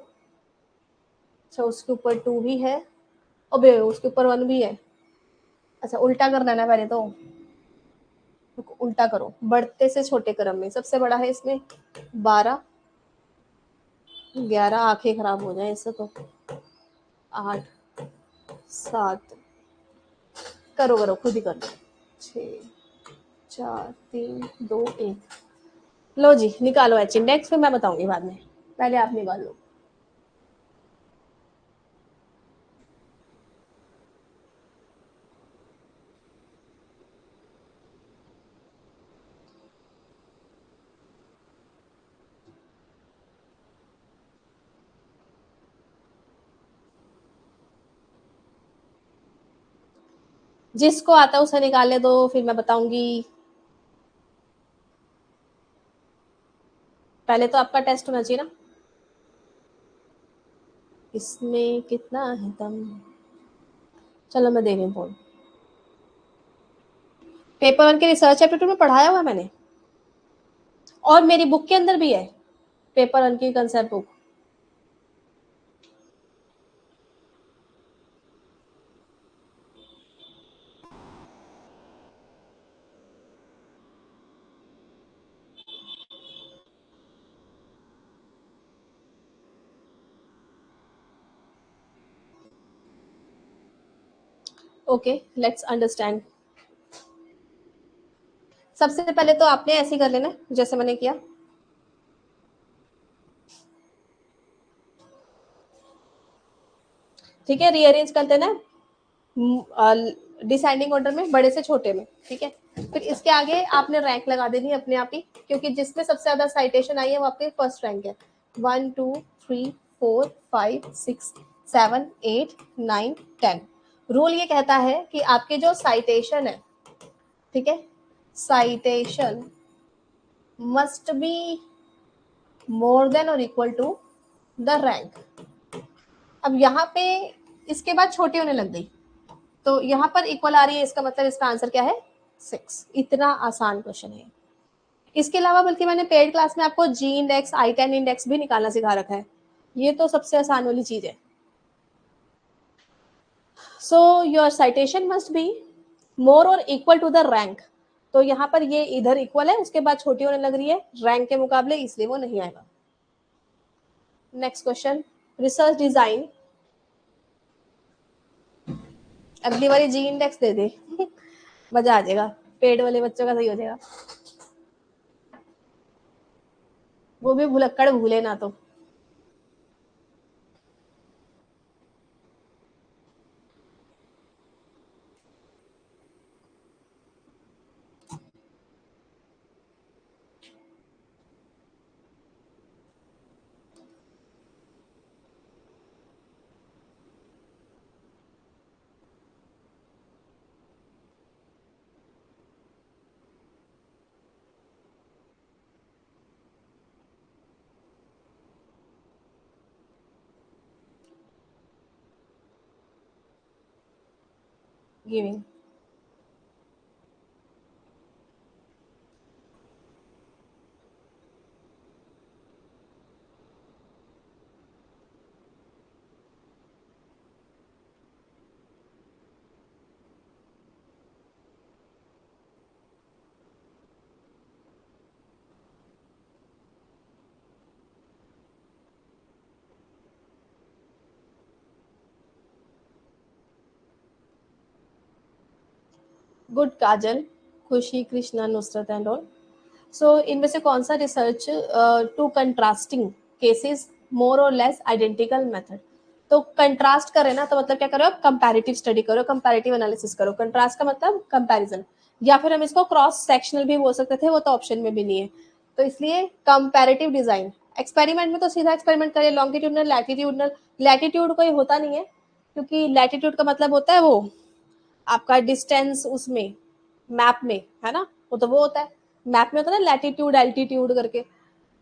अच्छा उसके ऊपर 2 भी है, और उसके ऊपर 1 भी है। अच्छा, उल्टा करना है ना पहले तो, उल्टा करो, बढ़ते से छोटे क्रम में। सबसे बड़ा है इसमें 12, 11, आंखें खराब हो जाए इससे तो, 8 7, करो करो खुद ही कर लो, 6 4 3 2 1, लो जी निकालो एच इंडेक्स, फिर मैं बताऊंगी बाद में, पहले आप निकाल लो। जिसको आता है उसे निकालने दो, फिर मैं बताऊंगी। पहले तो आपका टेस्ट होना चाहिए ना। इसमें कितना है दम? चलो मैं दे रही हूँ फोन। पेपर वन के रिसर्च एप्टीट्यूड में पढ़ाया हुआ मैंने, और मेरी बुक के अंदर भी है पेपर वन की concept book. Okay let's understand. सबसे पहले तो आपने ऐसे ही कर लेना जैसे मैंने किया। ठीक है, रीअरेंज कर देना डिसेंडिंग ऑर्डर में, बड़े से छोटे में। ठीक है, फिर इसके आगे आपने रैंक लगा देनी है अपने आप ही, क्योंकि जिसमें सबसे ज्यादा साइटेशन आई है वो आपके फर्स्ट रैंक है। 1 2 3 4 5 6 7 8 9 10। रूल ये कहता है कि आपके जो साइटेशन है, ठीक है, citation must be more than और इक्वल टू द रैंक। अब यहाँ पे इसके बाद छोटी होने लग गई, तो यहाँ पर इक्वल आ रही है, इसका मतलब इसका आंसर क्या है? 6। इतना आसान क्वेश्चन है। इसके अलावा बल्कि मैंने पेड क्लास में आपको जी इंडेक्स, आई 10 इंडेक्स भी निकालना सिखा रखा है। ये तो सबसे आसान वाली चीज है। So your citation must be more और इक्वल टू द रैंक। तो यहाँ पर ये इधर इक्वल है, उसके बाद छोटी होने लग रही है रैंक के मुकाबले, इसलिए वो नहीं आएगा। Next question, research design. अगली बारी जी इंडेक्स दे दे मजा आ जाएगा, पेड वाले बच्चों का सही हो जाएगा। वो भी भुलक्कड़ भूले ना तो। Giving. Good Kajal, Khushi, Krishna, Nusrat and all. सो इनमें से कौन सा रिसर्च टू कंट्रास्टिंग केसेस मोर और लेस आइडेंटिकल मेथड? तो कंट्रास्ट कर रहे हैं ना, तो मतलब क्या करो? कंपैरेटिव स्टडी करो, कंपैरेटिव एनालिसिस करो। कंट्रास्ट का मतलब कंपैरिजन, या फिर हम इसको क्रॉस सेक्शनल भी बोल सकते थे, वो तो ऑप्शन में भी नहीं है। तो इसलिए कंपैरेटिव डिजाइन। एक्सपेरिमेंट में तो सीधा एक्सपेरिमेंट करिए, लॉन्गिट्यूडनल, लैटिट्यूडनल। लैटिट्यूड कोई होता नहीं है, क्योंकि लैटिट्यूड का मतलब होता है वो आपका डिस्टेंस उसमें मैप में, है ना? वो तो वो होता है, मैप में होता है ना लैटिट्यूड एल्टीट्यूड करके।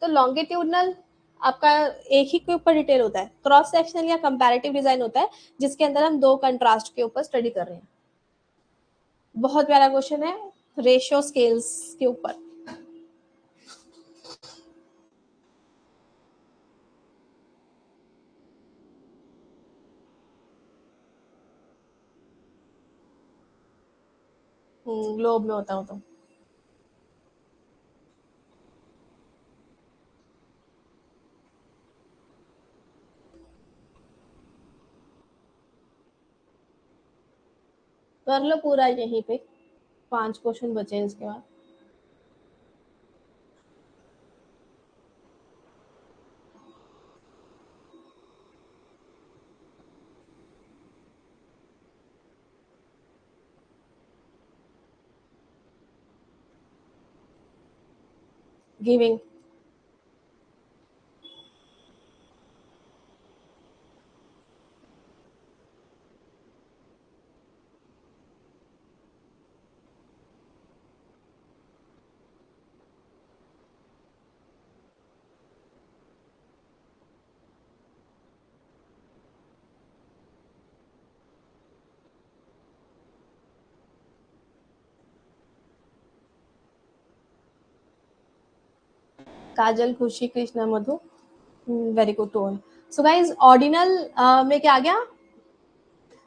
तो लॉन्गिट्यूडनल आपका एक ही के ऊपर डिटेल होता है। क्रॉस सेक्शनल या कंपैरेटिव डिजाइन होता है, जिसके अंदर हम दो कंट्रास्ट के ऊपर स्टडी कर रहे हैं। बहुत प्यारा क्वेश्चन है, रेशियो स्केल्स के ऊपर। ग्लोब में होता हो तो कर लो पूरा यहीं पे, 5 क्वेश्चन बचे हैं इसके बाद। Giving. Kajal, Khushi, Krishna, Madhu, very good to all. So guys ordinal में क्या आ गया,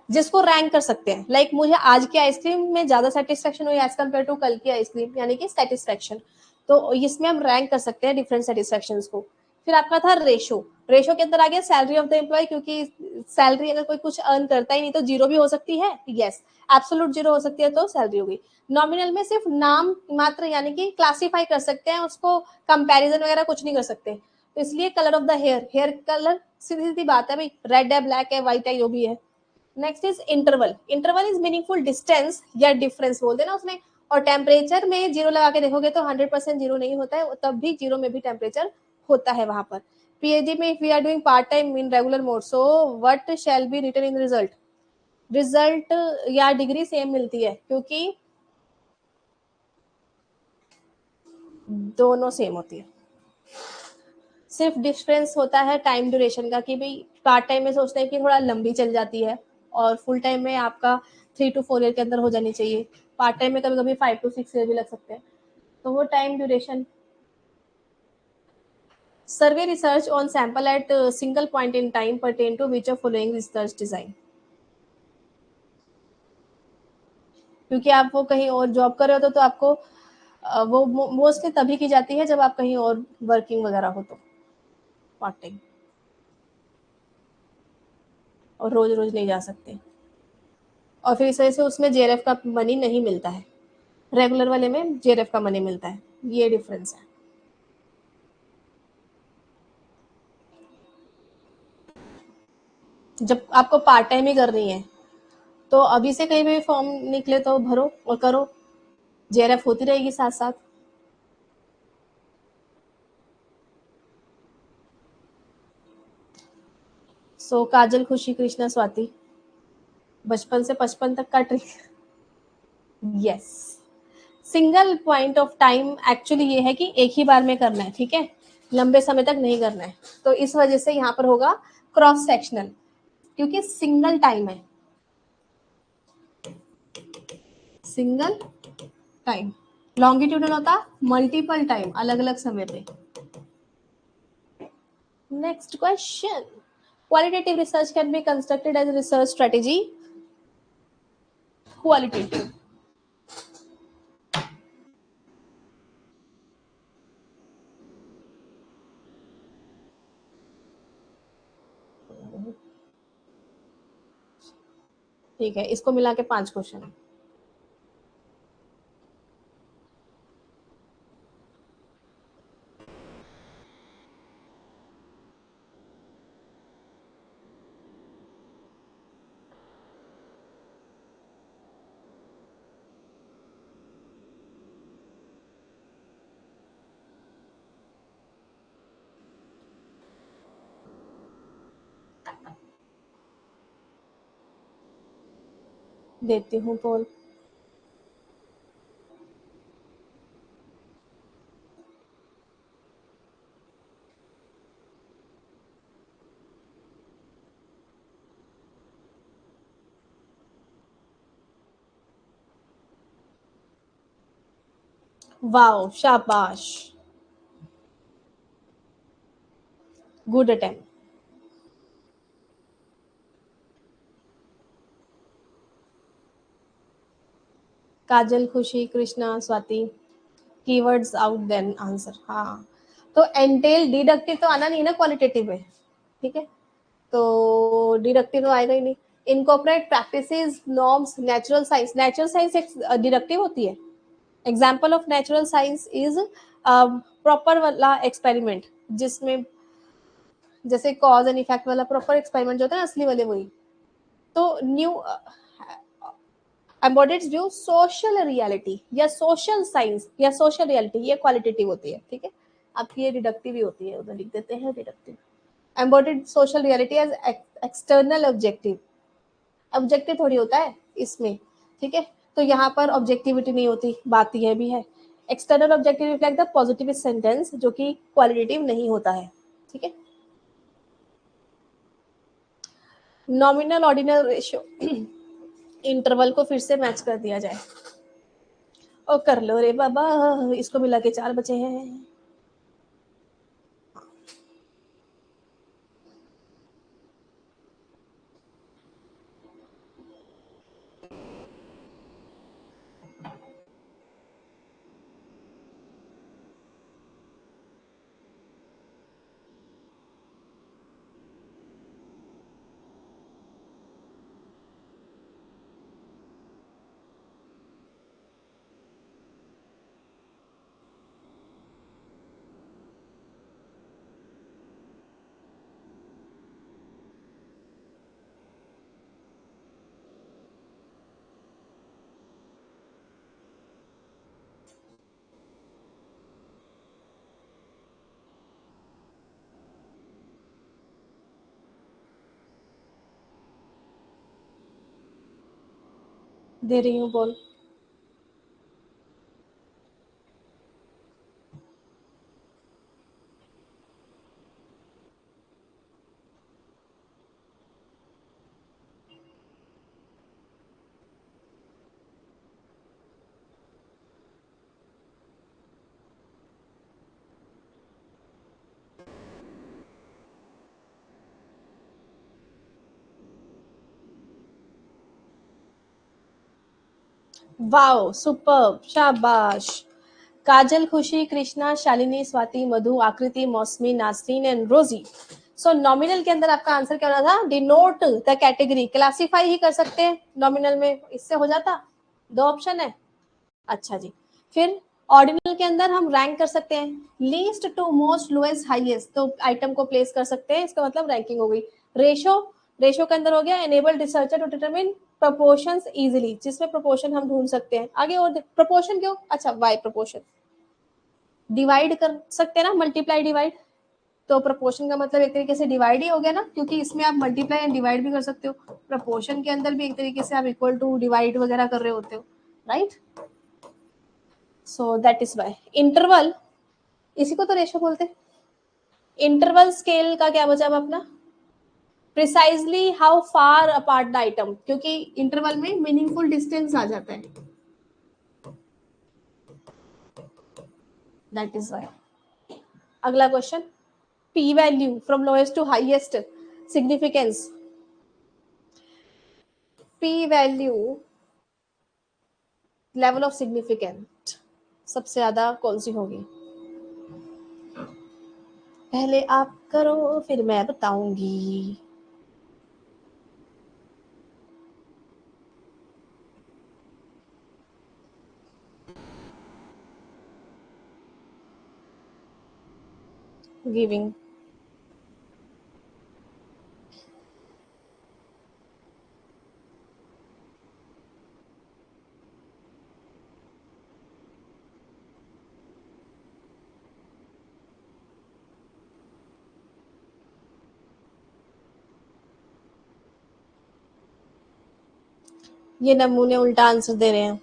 जिसको रैंक कर सकते हैं। लाइक मुझे आज की आइसक्रीम में ज्यादा सेटिस्फेक्शन हुई एज कम्पेयर टू कल की आइसक्रीम, यानी कि सेटिस्फेक्शन। तो इसमें हम रैंक कर सकते हैं डिफरेंट सेटिस्फेक्शन को। फिर आपका था रेशो, रेशो के अंदर आ गया सैलरी ऑफ द एम्प्लॉय, क्योंकि सैलरी अगर कोई कुछ अर्न करता ही नहीं तो जीरो भी हो सकती है, यस एब्सोल्यूट जीरो हो सकती है तो सैलरी होगी। नॉमिनल में सिर्फ नाम मात्र, यानी कि क्लासीफाई कर सकते हैं उसको, कंपैरिजन वगैरह कुछ नहीं कर सकते। तो इसलिए colour of the hair, hair colour सीधी सीधी बात है भाई, रेड है, ब्लैक है, व्हाइट है, जो भी है। Next is interval, interval is meaningful distance या डिफरेंस बोलते हैं ना उसमें। और टेम्परेचर में जीरो लगा के देखोगे तो 100% जीरो नहीं होता है, तब भी जीरो में भी टेम्परेचर होता है वहां पर। पीएचडी में if we are doing part time in regular mode, so what shall be written in result. Result या डिग्री सेम मिलती है, क्योंकि दोनों सेम होती है। सिर्फ डिफरेंस होता है टाइम ड्यूरेशन का, कि भाई पार्ट टाइम में सोचते हैं कि थोड़ा लंबी चल जाती है, और फुल टाइम में आपका 3 to 4 ईयर के अंदर हो जानी चाहिए। पार्ट टाइम में कभी कभी 5 to 6 ईयर भी लग सकते हैं। तो वो time duration. Survey research on sample at single point in time pertain to which of following research design. क्योंकि आप वो कहीं और जॉब कर रहे हो तो आपको वो मोस्टली तभी की जाती है जब आप कहीं और वर्किंग वगैरह हो तो, पार्ट टाइम, और रोज रोज नहीं जा सकते। और फिर इस वजह से उसमें जेआरएफ का मनी नहीं मिलता है, रेगुलर वाले में जेआरएफ का मनी मिलता है, ये डिफरेंस है। जब आपको पार्ट टाइम ही करनी है तो अभी से कहीं भी फॉर्म निकले तो भरो और करो, जेआरएफ होती रहेगी साथ साथ। सो काजल, खुशी, कृष्णा, स्वाति, बचपन से 55 तक का trick. Yes, single point of time actually ये है कि एक ही बार में करना है, ठीक है, लंबे समय तक नहीं करना है। तो इस वजह से यहाँ पर होगा क्रॉस सेक्शनल, क्योंकि सिंगल टाइम है, सिंगल टाइम। लॉन्गिट्यूडल होता मल्टीपल टाइम, अलग अलग समय पे। Next question, qualitative research can be constructed as research strategy. Qualitative, ठीक है, इसको मिला के 5 क्वेश्चन। देती हूँ पोल। वाओ, शाबाश, good attempt. Kajal, Khushi, Krishna, Swati, keywords out then answer. हाँ, तो एंटेल डिडक्टिव तो आना नहीं ना क्वालिटेटिव में, ठीक है, तो डिडक्टिव तो आएगा ही नहीं। Incorporate practices, norms, natural science, natural science एक डिडक्टिव होती है। Example of natural science is proper वाला एक्सपेरिमेंट, जिसमें जैसे कॉज एंड इफेक्ट वाला प्रॉपर एक्सपेरिमेंट जो होता है ना, असली वाले वही। तो new embodied view, social reality या सोशल साइंस या सोशल रियलिटी, ये क्वालिटेटिव होती है, ठीक है। आपकी ये डिडक्टिव ही होती है, उधर लिख देते हैं deductive. Embodied social reality as external objective, objective थोड़ी होता है इसमें, ठीक है, तो यहाँ पर ऑब्जेक्टिविटी नहीं होती, बात यह भी है। External objective reflect the positive sentence, जो कि क्वालिटेटिव नहीं होता है, ठीक है। नॉमिनल ऑर्डिनल रेशियो इंटरवल को फिर से मैच कर दिया जाए, और कर लो रे बाबा, इसको मिला के 4 बचे हैं। दे रही हूँ, बोल। वाओ, सुपर, शाबाश। काजल, खुशी, कृष्णा, शालिनी, स्वाति, मधु, आकृति, मौसमी, नासरीन एंड रोजी। सो नॉमिनल के अंदर आपका आंसर क्या होना था? डिनोट द कैटेगरी, क्लासिफाई ही कर सकते हैं नॉमिनल में, इससे हो जाता। 2 ऑप्शन है, अच्छा जी। फिर ऑर्डिनल के अंदर हम रैंक कर सकते हैं, least to most, lowest highest, तो आइटम को प्लेस कर सकते हैं, इसका मतलब रैंकिंग हो गई। रेशो, रेशो के अंदर हो गया enable researcher to determine proportions easily, जिसमें प्रोपोर्शन हम ढूंढ सकते हैं। आगे और प्रोपोर्शन क्यों, अच्छा वाई प्रोपोर्शन। डिवाइड कर सकते हैं ना, मल्टीप्लाई डिवाइड, तो प्रोपोर्शन का मतलब एक तरीके से डिवाइड ही हो गया ना, क्योंकि इसमें आप मल्टीप्लाई एंड डिवाइड भी कर सकते हो, प्रोपोर्शन के अंदर भी एक तरीके से आप इक्वल टू डिवाइड वगैरह कर रहे होते हो, right. So that is why interval, इसी को तो रेशो बोलते हैं। इंटरवल स्केल का क्या बचा अपना? Precisely how far apart the item, क्योंकि इंटरवल में मीनिंगफुल डिस्टेंस आ जाता है, दैट इज वाई। अगला question, p value from lowest to highest significance, p value level of significant सबसे ज्यादा कौन सी होगी? पहले आप करो फिर मैं बताऊंगी। गिविंग, ये नमूने उल्टा आंसर दे रहे हैं।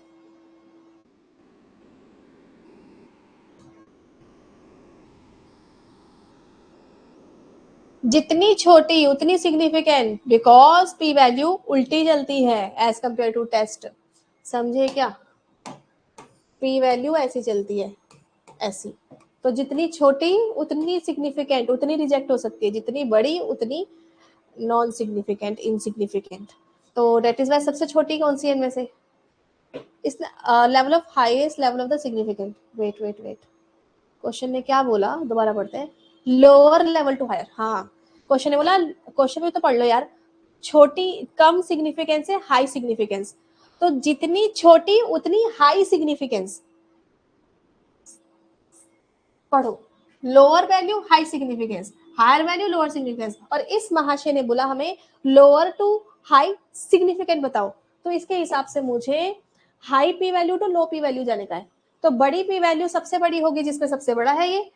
जितनी छोटी उतनी सिग्निफिकेंट, बिकॉज पी वैल्यू उल्टी चलती है एज कंपेयर टू टेस्ट, समझे क्या? पी वैल्यू ऐसी चलती है, ऐसी, तो जितनी छोटी उतनी सिग्निफिकेंट, उतनी रिजेक्ट हो सकती है, जितनी बड़ी उतनी नॉन सिग्निफिकेंट, इनसिग्निफिकेंट। तो डेट इज वाई सबसे छोटी कौन सी है इनमें से? इस level of highest level of the significant, wait wait wait, question ने क्या बोला, दोबारा पढ़ते हैं। लोअर लेवल टू हायर, हाँ क्वेश्चन ने बोला, क्वेश्चन भी तो पढ़ लो यार, छोटी, कम सिग्निफिकेंस है हाई सिग्निफिकेंस, तो जितनी छोटी उतनी हाई सिग्निफिकेंस, पढ़ो, lower value high significance, higher value lower significance, और इस महाशय ने बोला हमें लोअर टू हाई सिग्निफिकेंट बताओ, तो इसके हिसाब से मुझे high P value to low P value जाने का है, तो बड़ी पी वैल्यू सबसे बड़ी होगी जिसमें सबसे बड़ा है ये,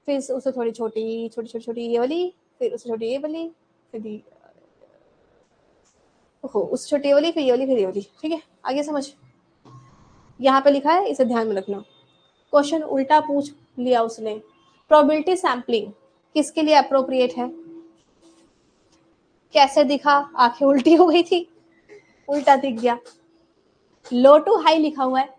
फिर उससे थोड़ी छोटी छोटी छोटी छोटी ये वाली, फिर उससे छोटी ये वाली, फिर हो उससे छोटी ये वाली, फिर ये वाली, फिर ये वाली। ठीक है, आगे समझ। यहाँ पे लिखा है, इसे ध्यान में रखना। क्वेश्चन उल्टा पूछ लिया उसने। प्रोबेबिलिटी सैम्पलिंग किसके लिए अप्रोप्रिएट है? कैसे दिखा? आंखें उल्टी हो गई थी, उल्टा दिख गया। लो टू हाई लिखा हुआ है।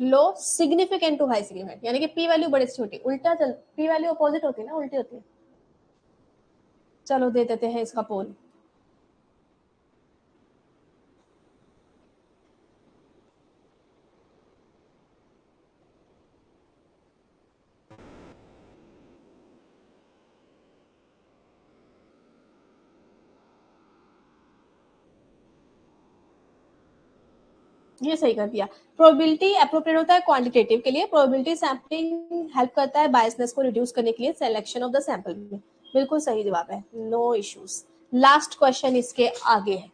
लो सिग्निफिकेंट टू हाई सिग्निफिकेंट, यानी कि पी वैल्यू बड़े से छोटी, उल्टा चल, पी वैल्यू अपोजिट होती है ना, उल्टी होती है। चलो दे देते हैं इसका पोल। ये सही कर दिया। प्रोबेबिलिटी अप्रोप्रिएट होता है क्वांटिटेटिव के लिए, प्रोबेबिलिटी सैम्पलिंग हेल्प करता है बायसनेस को रिड्यूस करने के लिए सिलेक्शन ऑफ द सैंपल में। बिल्कुल सही जवाब है, नो इश्यूज। लास्ट क्वेश्चन इसके आगे है।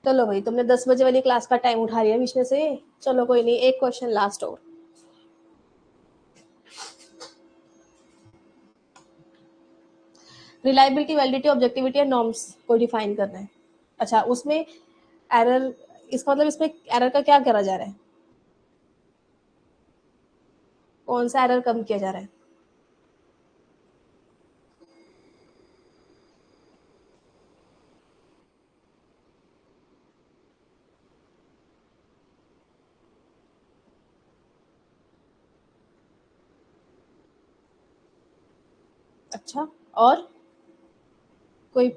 चलो भाई, तुमने 10 बजे वाली क्लास का टाइम उठा लिया बीच में से। चलो कोई नहीं, एक क्वेश्चन लास्ट और। रिलायबिलिटी, वैलिडिटी, ऑब्जेक्टिविटी और नॉर्म्स को डिफाइन करना है। अच्छा, उसमें एरर, इसका मतलब इसमें एरर का क्या करा जा रहा है? कौन सा एरर कम किया जा रहा है? अच्छा, और कोई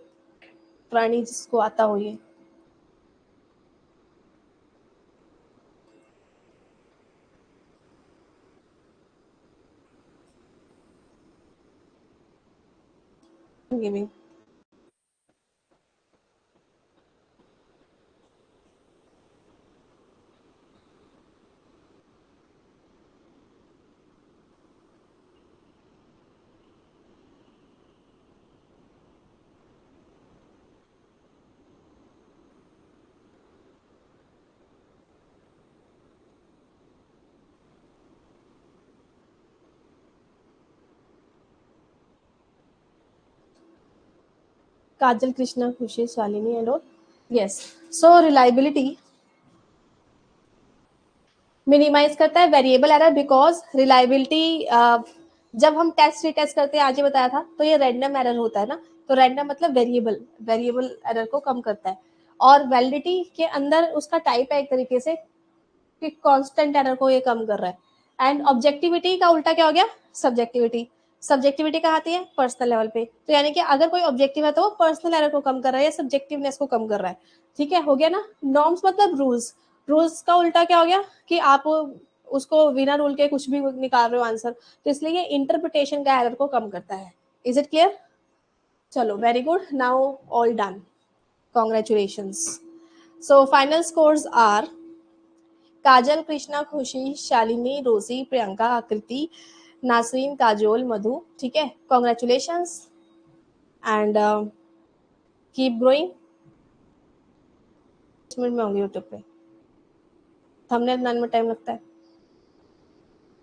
प्राणी जिसको आता हो ये? Giving. Kajal, Krishna, Khushi, Shalini and all. Yes. So reliability minimize करता है वेरिएबल एरर, बिकॉज रिलायबिलिटी जब हम टेस्ट रीटेस्ट करते हैं, आज ही बताया था, तो ये रैंडम एरर होता है ना। तो रैंडम मतलब वेरिएबल, वेरिएबल एरर को कम करता है। और वैलिडिटी के अंदर उसका टाइप है एक तरीके से कि कांस्टेंट एरर को ये कम कर रहा है। एंड ऑब्जेक्टिविटी का उल्टा क्या हो गया? सब्जेक्टिविटी। सब्जेक्टिविटी कहाँ आती है? पर्सनल लेवल पे। तो यानी कि अगर कोई ऑब्जेक्टिव है तो पर्सनल एरर को कम कर रहा है या सब्जेक्टिवनेस को कम कर रहा है। ठीक है, हो गया ना। नॉर्म्स मतलब रूल्स। रूल्स का उल्टा क्या हो गया कि आप उसको बिना रूल के कुछ भी निकाल रहे हो आंसर, तो इसलिए ये इंटरप्रिटेशन का एरर को कम करता है। Is it clear? चलो, very good, now all done, congratulations. So final scores are Kajal, Krishna, Khushi, Shalini, रोजी, प्रियंका, आकृति, नासरीन, काजोल, मधु। ठीक है, congratulations and keep growing. Minute में होंगे यूट्यूब पे, थंबनेल बनाने में टाइम लगता है।